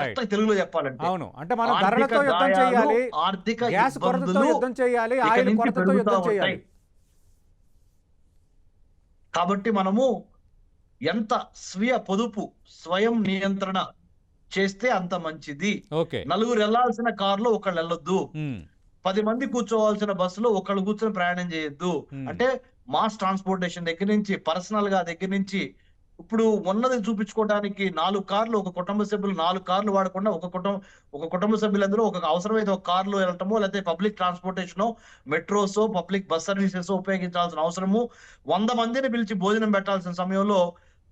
Correct తెలుగులో చెప్పాలంటే. అవును. అంటే మనం ఆర్థిక ధరలతో యుద్ధం గాయాలు, చేయాలి. ఆర్థిక గ్యాస్ కొరతతో ఇబ్బందులు యుద్ధం చేయాలి. ఇక ఆయిల్ నుంచి కొరతతో పెరుగుతా యుద్ధం ఉంటాయి. చేయాలి. కాబట్టి మనము ఎంత స్వీయ పొదుపు, స్వయం నియంత్రణ చేస్తే అంత మంచిది. ఓకే. నలుగురు ఎళ్ళాల్సిన కార్‌లో ఒకళ్ళెళ్ళొద్దు. హ్మ్. 10 మంది కూర్చోవాల్సిన బస్సులో ఒకళ్ళు కూర్చొని ప్రయాణం చేయొద్దు. హ్మ్. అంటే మాస్ ట్రాన్స్‌పోర్టేషన్ దగ్గర నుంచి, పర్సనల్‌గా దగ్గర నుంచి, ఇప్పుడు ఉన్నది చూపించుకోవడానికి 4 కార్లు ఒక కుటుంబ సభ్యులు 4 కార్లు వాడకుండా ఒక కుటుంబ సభ్యులందరూ ఒక అవసరమైతే ఒక కార్‌లో ఎళ్ళటమో, లేకపోతే పబ్లిక్ ట్రాన్స్‌పోర్టేషనో, మెట్రోసో, పబ్లిక్ బస్ సర్వీసెసో ఉపయోగించాల్సిన అవసరము, 100 మందిని పిలిచి భోజనం పెట్టాల్సిన సమయంలో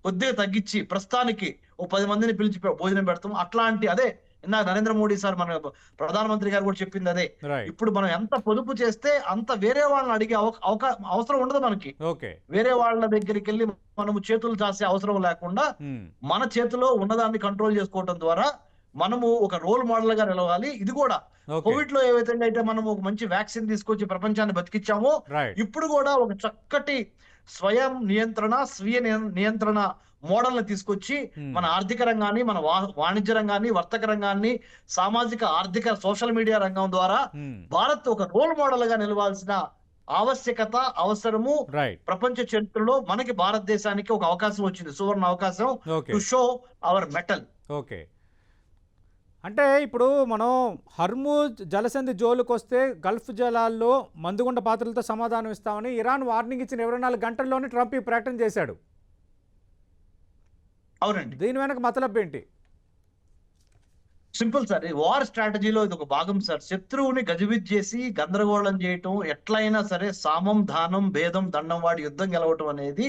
కొద్దిగా తగ్గించి ప్రస్తుతానికి ఓ 10 మందిని పిలిచి భోజనం పెడతాం. అట్లాంటి అదే ఇందాక నరేంద్ర మోడీ సార్ మన ప్రధానమంత్రి గారు కూడా చెప్పింది అదే. రైట్. ఇప్పుడు మనం ఎంత పొదుపు చేస్తే అంత వేరే వాళ్ళని అడిగే అవసరం ఉండదు మనకి. ఓకే. వేరే వాళ్ళ దగ్గరికెళ్ళి మనము చేతులు చాచే అవసరం లేకుండా హ్మ్. మన చేతిలో ఉన్నదాన్ని కంట్రోల్ చేసుకోవటం ద్వారా మనము ఒక రోల్ మోడల్‌గా నిలవాలి. ఇది కూడా ఓకే. కోవిడ్‌లో ఏ విధంగా అయితే మనము ఒక మంచి వ్యాక్సిన్ తీసుకొచ్చి ప్రపంచాన్ని బతికిచ్చామో, రైట్. ఇప్పుడు కూడా ఒక చక్కటి స్వయం నియంత్రణ, స్వీయ నియంత్రణ మోడల్‌ని తీసుకొచ్చి హ్మ్. మన ఆర్థిక రంగాన్ని, మన వాణిజ్య రంగాన్ని, వర్తక రంగాన్ని, సామాజిక, ఆర్థిక, సోషల్ మీడియా రంగం ద్వారా హ్మ్. భారత్ ఒక రోల్ మోడల్‌గా నిలవాల్సిన ఆవశ్యకత, అవసరము రైట్. ప్రపంచ చరిత్రలో మనకి భారతదేశానికి ఒక అవకాశం వచ్చింది. సువర్ణ అవకాశం okay. To show hour metal. Okay. అంటే ఇప్పుడు మనం హర్మూజ్ జలసంధి జోలుకొస్తే గల్ఫ్ జలాల్లో మందుగుండ పాత్రలతో సమాధానం ఇస్తామని ఇరాన్ వార్నింగ్ ఇచ్చిన 24 గంటల్లోనే ట్రంప్ ఈ ప్రకటన చేశాడు. అవునండి. దీని వెనక మతలబ్ ఏంటి? Simple sir. ఈ వార్ స్ట్రాటజీలో ఇదొక భాగం సార్. శత్రువుని గజిబిజి చేసి, గందరగోళం చేయటం, ఎట్లైనా సరే సామం, దానం, భేదం, దండం వాడి యుద్ధం గెలవటం అనేది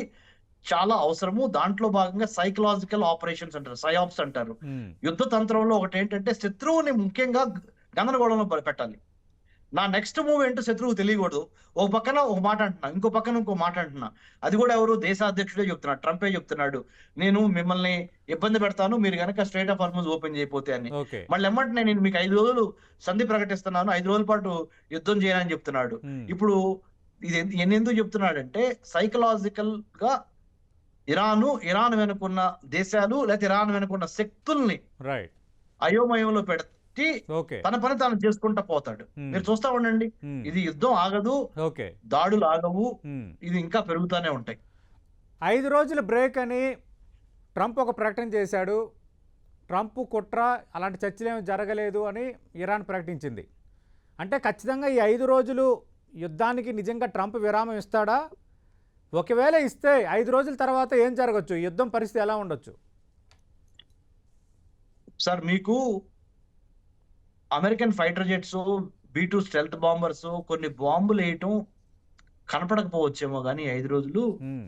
చాలా అవసరము. దాంట్లో భాగంగా సైకలాజికల్ ఆపరేషన్స్ అంటారు. సయాప్స్ అంటారు. హ్మ్. యుద్ధ తంత్రంలో ఒకటేంటంటే శత్రువుని ముఖ్యంగా గందరగోళంలో పెట్టాలి. నా నెక్స్ట్ మూవ్ ఏంటో శత్రువుకు తెలియకూడదు. ఒక పక్కన ఒక మాట అంటున్నా. ఇంకో పక్కన ఇంకో మాట అంటున్నా. అది కూడా ఎవరు దేశాధ్యక్షుడే చెప్తున్నాడు. ట్రంపే చెప్తున్నాడు. నేను మిమ్మల్ని ఇబ్బంది పెడతాను. మీరు గనక స్ట్రెయిట్ ఆఫ్ హార్మూజ్ ఓపెన్ చేయకపోతే అని. ఓకే. మళ్ళీ ఎమ్మటనే నేను మీకు 5 రోజులు సంధి ప్రకటిస్తున్నాను. 5 రోజుల పాటు యుద్ధం చేయనని చెప్తున్నాడు. హ్మ్. ఇప్పుడు ఇది ఎన్నెందుకు చెప్తున్నాడంటే సైకలాజికల్‌గా ఇరాన్ వెనుకున్న దేశాలు లేకపోతే ఇరాన్ వెనుకున్న శక్తుల్ని రైట్. అయోమయంలో పెట్టి ఓకే. తన పని తాను చేసుకుంటా పోతాడు. హ్మ్. మీరు చూస్తా ఉండండి. హ్మ్. ఇది యుద్ధం ఆగదు. ఓకే. దాడులు ఆగవు. హ్మ్. ఇది ఇంకా పెరుగుతానే ఉంటాయి. 5 రోజుల బ్రేక్ అని ట్రంప్ ఒక ప్రకటన చేశాడు. ట్రంప్ కుట్ర అలాంటి చర్చలేమి జరగలేదు అని ఇరాన్ ప్రకటించింది. అంటే ఖచ్చితంగా ఈ 5 రోజులు యుద్ధానికి నిజంగా ట్రంప్ విరామం ఇస్తాడా? ఒకవేళ ఇస్తే 5 రోజుల తర్వాత ఏం జరగచ్చు? యుద్ధం పరిస్థితి ఎలా ఉండొచ్చు? సార్ మీకు American fighter jets, B two stealth bombers కొన్ని బాంబులేయటం కనపడకపోవచ్చేమో గానీ 5 రోజులు హ్మ్.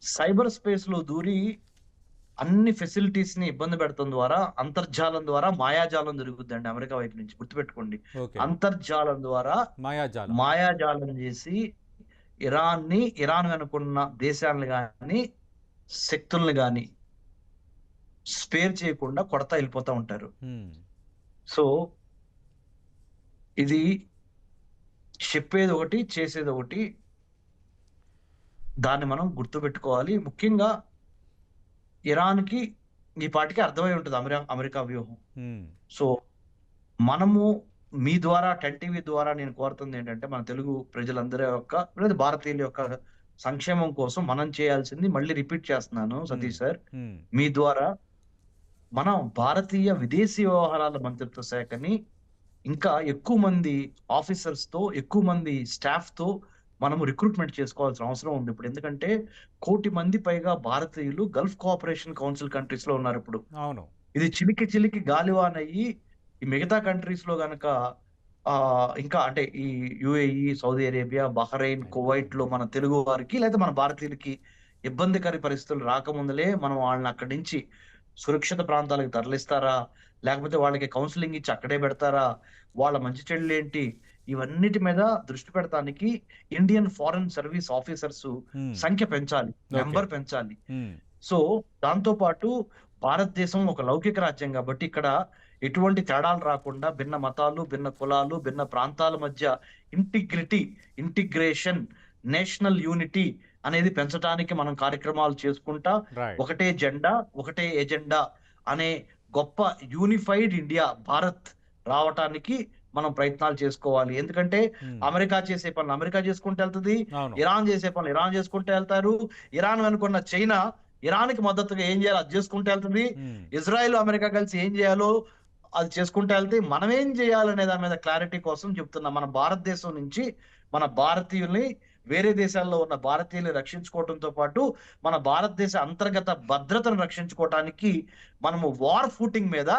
సైబర్ స్పేస్‌లో దూరి అన్ని ఫెసిలిటీస్‌ని ఇబ్బంది పెడతం ద్వారా అంతర్జాలం ద్వారా మాయాజాలం జరుగుద్దండి అమెరికా వైపు నుంచి. గుర్తుపెట్టుకోండి. ఓకే. అంతర్జాలం ద్వారా మాయాజాలం. మాయాజాలం జేసి ఇరాన్ వెనుకున్న దేశాలను గాని, శక్తుల్ని గాని స్పేర్ చేయకుండా కొడతా ఎళ్ళిపోతా ఉంటారు. హ్మ్. సో, ఇది చెప్పేదొకటి, చేసేదొకటి. దాన్ని మనం గుర్తుపెట్టుకోవాలి. ముఖ్యంగా ఇరాన్‌కి ఈ పాటికి అర్థమై ఉంటది అమెరికా వ్యూహం. హ్మ్. సో, మనము మీ ద్వారా 10 టీవీ ద్వారా నేను కోరుతుందేంటంటే, మన తెలుగు ప్రజలందరి యొక్క లేదా భారతీయుల యొక్క సంక్షేమం కోసం మనం చేయాల్సింది మళ్ళీ రిపీట్ చేస్తున్నాను హ్మ్. సతీష్ సార్. హ్మ్. మీ ద్వారా మనం భారతీయ విదేశీ వ్యవహారాల మంత్రిత్వ శాఖని ఇంకా ఎక్కువ మంది ఆఫీసర్స్‌తో, ఎక్కువ మంది స్టాఫ్‌తో మనము రిక్రూట్‌మెంట్ చేసుకోవాల్సిన అవసరం ఉంది ఇప్పుడు. ఎందుకంటే, 1,00,00,000 మంది పైగా భారతీయులు గల్ఫ్ కోఆపరేషన్ కౌన్సిల్ కంట్రీస్‌లో ఉన్నారిప్పుడు. అవును. ఇది చిలికి చిలికి గాలివానయ్యి ఈ మిగతా కంట్రీస్‌లో గనక ఇంకా అంటే ఈ యూఏఈ, సౌదీ అరేబియా, బహ్రెయిన్, కువైట్‌లో మన తెలుగు వారికి లేదా మన భారతీయులకి ఇబ్బందికర పరిస్థితులు రాకముందులే మనం వాళ్ళని అక్కడి నుంచి సురక్షిత ప్రాంతాలకు తరలిస్తారా? లేకపోతే వాళ్ళకి కౌన్సెలింగ్ ఇచ్చి అక్కడే పెడతారా? వాళ్ళ మంచి చెడులేంటి? ఇవన్నిటి మీద దృష్టి పెడతానికి ఇండియన్ ఫారెన్ సర్వీస్ ఆఫీసర్స్ హ్మ్. సంఖ్య పెంచాలి. ఓకే. నంబర్ పెంచాలి. హ్మ్. సో, దాంతో పాటు భారతదేశం ఒక లౌకిక రాజ్యం గాబట్టి, ఇక్కడ ఎటువంటి తేడాలు రాకుండా భిన్న మతాలు, భిన్న కులాలు, భిన్న ప్రాంతాల మధ్య ఇంటిగ్రిటీ, ఇంటిగ్రేషన్, నేషనల్ యూనిటీ అనేది పెంచటానికి మనం కార్యక్రమాలు చేసుకుంటా, రైట్. ఒకటే జెండా, ఒకటే ఎజెండా అనే గొప్ప యూనిఫైడ్ ఇండియా భారత్ రావటానికి మనం ప్రయత్నాలు చేసుకోవాలి. ఎందుకంటే అమెరికా చేసే పనులు అమెరికా చేసుకుంటూ వెళ్తది. అవును. ఇరాన్ చేసే పనులు ఇరాన్ చేసుకుంటూ వెళ్తారు. ఇరాన్ వెనుకున్న చైనా ఇరాన్‌కి మద్దతుగా ఏం చేయాలో అది చేసుకుంటూ వెళ్తది. ఇజ్రాయెల్, అమెరికా కలిసి ఏం చేయాలో అది చేసుకుంటూ వెళ్తే మనం ఏం చేయాలనే దాని మీద క్లారిటీ కోసం చెప్తున్నా. మన భారతదేశం నుంచి మన భారతీయుల్ని వేరే దేశాల్లో ఉన్న భారతీయుల్ని రక్షించుకోవడంతో పాటు మన భారతదేశ అంతర్గత భద్రతను రక్షించుకోవటానికి మనము వార్ ఫూటింగ్ మీద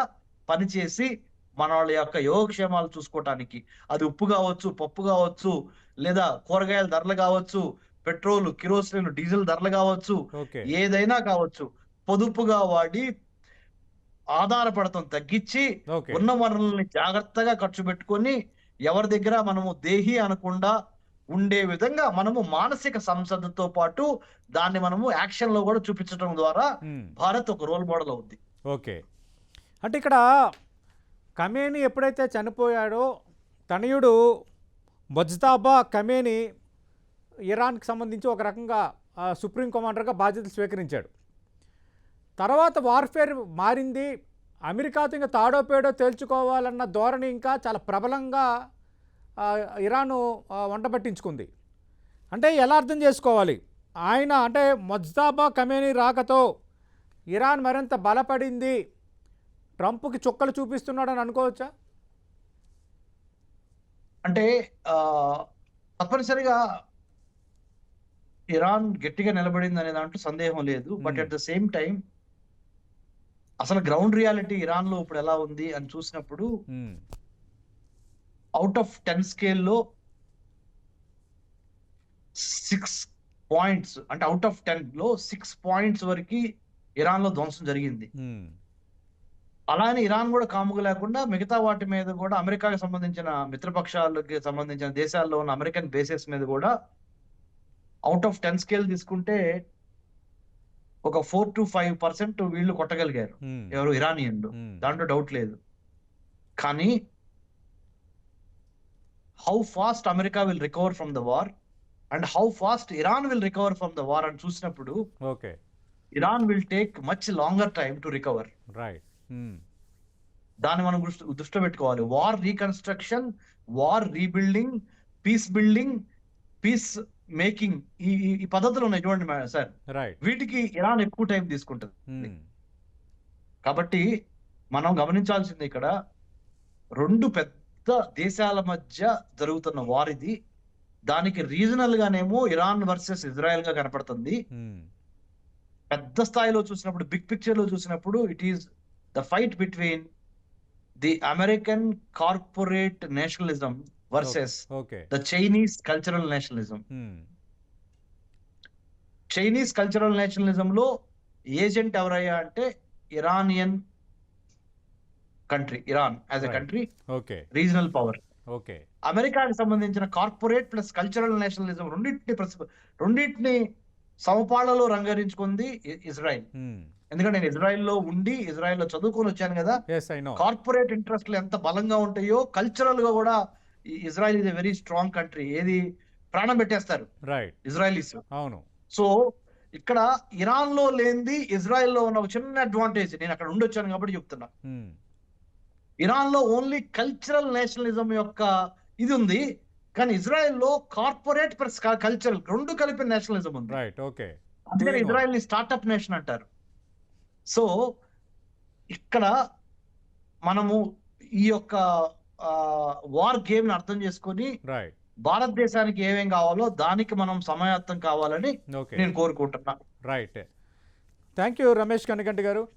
పనిచేసి మనోళ్ళ యొక్క యోగక్షేమాలు చూసుకోవటానికి అది ఉప్పు కావచ్చు, పప్పు కావచ్చు, లేదా కూరగాయల ధరలు కావచ్చు, పెట్రోల్, కిరోసిన్, డీజిల్ ధరలు కావచ్చు, ఓకే. ఏదైనా కావచ్చు. పొదుపుగా వాడి ఆధారపడటం తగ్గించి ఓకే. ఉన్న వనరుల్ని జాగ్రత్తగా ఖర్చు పెట్టుకొని ఎవరి దగ్గర మనము దేహి అనకుండా ఉండే విధంగా మనము మానసిక సంసదతో పాటు దాన్ని మనము యాక్షన్‌లో కూడా చూపించడం ద్వారా భారత్ ఒక రోల్ మోడల్ అవుద్ది. ఓకే. అంటే ఇక్కడ ఖమేనీ ఎప్పుడైతే చనిపోయాడో తనయుడు ముజ్తబా ఖమేనీ ఇరాన్కి సంబంధించి ఒక రకంగా సుప్రీం కమాండర్గా బాధ్యతలు స్వీకరించాడు. తర్వాత వార్ఫేర్ మారింది. అమెరికాతో ఇంకా తాడో పేడో తేల్చుకోవాలన్న ధోరణి ఇంకా చాలా ప్రబలంగా ఇరాను వంటబట్టించుకుంది. అంటే ఎలా అర్థం చేసుకోవాలి? ఆయన అంటే ముజ్తబా ఖమేనీ రాకతో ఇరాన్ మరింత బలపడింది, ట్రంప్కి చుక్కలు చూపిస్తున్నాడని అనుకోవచ్చా? అంటే తప్పనిసరిగా ఇరాన్ గట్టిగా నిలబడింది అనే దాంట్లో సందేహం లేదు. But at the same time అసలు గ్రౌండ్ రియాలిటీ ఇరాన్‌లో ఇప్పుడు ఎలా ఉంది అని చూసినప్పుడు ఔట్ ఆఫ్ 10 స్కేల్‌లో 6 పాయింట్స్ అంటే ఔట్ ఆఫ్ 10లో 6 పాయింట్స్ వరకి ఇరాన్‌లో ధ్వంసం జరిగింది. అలానే ఇరాన్ కూడా కాముగా లేకుండా మిగతా వాటి మీద కూడా అమెరికాకి సంబంధించిన మిత్రపక్షాలకి సంబంధించిన దేశాల్లో ఉన్న అమెరికన్ బేసెస్ మీద కూడా ఔట్ ఆఫ్ 10 స్కేల్ తీసుకుంటే ఒక 4-5% వీళ్ళు కొట్టగలిగారు. ఎవరు? ఇరానియన్లు. దాంట్లో డౌట్ లేదు. కానీ how fast America will recover from the war and how fast Iran will recover from the war అని చూసినప్పుడు okay, Iran will take much longer time to recover. Right. దాన్ని మనం దృష్టిలో పెట్టుకోవాలి. War reconstruction, war rebuilding, peace building, peace making ఈ పద్ధతులు ఉన్నాయి చూడండి సార్. రైట్. వీటికి ఇరాన్ ఎక్కువ టైం తీసుకుంటుంది. కాబట్టి మనం గమనించాల్సింది ఇక్కడ 2 పెద్ద దేశాల మధ్య జరుగుతున్న వార్ ఇది. దానికి రీజనల్ గానేమో ఇరాన్ వర్సెస్ ఇజ్రాయెల్ గా కనపడుతుంది. పెద్ద స్థాయిలో చూసినప్పుడు, బిగ్ పిక్చర్ లో చూసినప్పుడు it is the fight between the American corporate nationalism versus the Chinese cultural nationalism. Chinese cultural nationalism లో ఏజెంట్ ఎవరయ్యా అంటే Iranian country, Iran as a country, regional power. అమెరికాకి సంబంధించిన కార్పొరేట్ ప్లస్ కల్చరల్ నేషనలిజం రెండింటిని సమపాళ్లలో రంగరించుకుంది Israel. ఎందుకంటే నేను ఇజ్రాయెల్లో ఉండి ఇజ్రాయెల్లో చదువుకొని వచ్చాను కదా. కార్పొరేట్ ఇంట్రెస్ట్లు ఎంత బలంగా ఉంటాయో కల్చరల్ గా కూడా Israel is a very strong country. ఏది ప్రాణం పెట్టేస్తారు ఇజ్రాయలీస్. అవును. సో ఇక్కడ ఇరాన్ లో లేనిది ఇజ్రాయెల్లో ఉన్న ఒక చిన్న అడ్వాంటేజ్, నేను అక్కడ ఉండొచ్చాను కాబట్టి చెప్తున్నా. ఇరాన్ లో ఓన్లీ కల్చరల్ నేషనలిజం యొక్క ఇది ఉంది, కానీ ఇజ్రాయెల్ లో కార్పొరేట్ ప్లస్ కల్చరల్ రెండు కలిపిన నేషనలిజం ఉంది. అందుకని ఇజ్రాయెల్ ని స్టార్ట్అప్ నేషన్ అంటారు. సో ఇక్కడ మనము ఈ యొక్క వార్ గేమ్ ని అర్థం చేసుకొని భారతదేశానికి ఏమేం కావాలో దానికి మనం సమాయత్తం కావాలని నేను కోరుకుంటున్నా. రైట్. థ్యాంక్ యూ రమేష్ కనికంటి గారు.